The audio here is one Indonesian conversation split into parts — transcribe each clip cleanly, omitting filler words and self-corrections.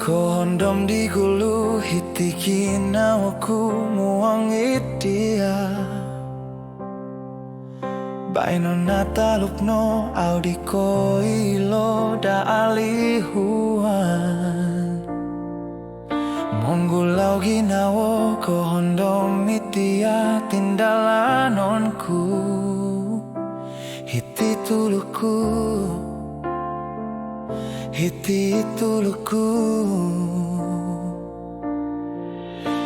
Kohondom di gulu hitiki nawaku muangit dia Baino natalukno audiko ilo da alihuan Monggulau ginawo kohondom itia tindalanonku Hiti tuluku Hiti tuluku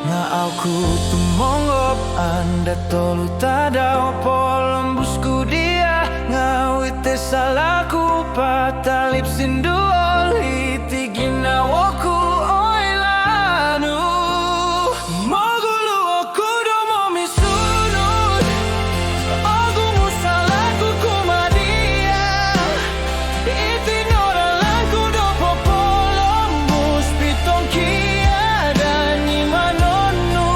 Nga aku tumongop anda tolu tada opo lembusku dia Ngawite salahku patalip sinduol hiti ginawoku oilanu Mogulu aku domo misunut Ogu musalaku kumadia Iti noralanku dopo polombus pitong kia dan imanonu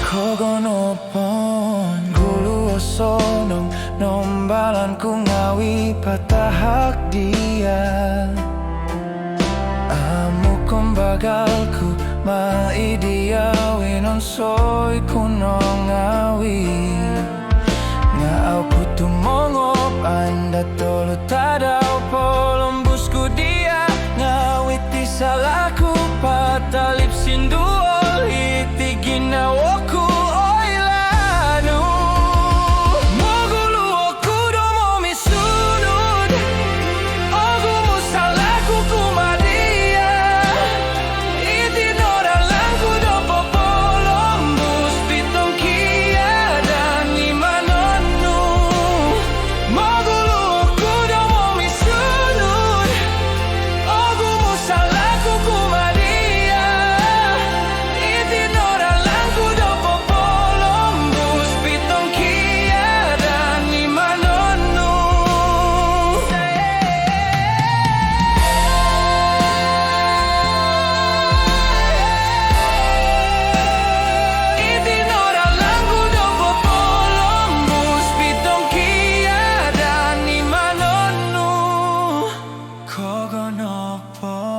Kogonopon gulu osonong nombalanku ngawi patah hak dia Amu kombagalku maidia winon soy kuno ngawi Nga aku tumongop anda tolu tadau polombusku dia Ngawiti salahku patalip sinduol hiti ginawoku oilanu Mogulu aku domo misunut Ogu musalaku kumadia Iti noralanku dopo polombus pitong kia dan imanonu Mogulu aku domo misunut Ogu musalaku kumadia Iti noralanku dopo polombus pitong kia dan imanonu Iti noralanku dopo polombus pitong kia dan imanonu Kogonopon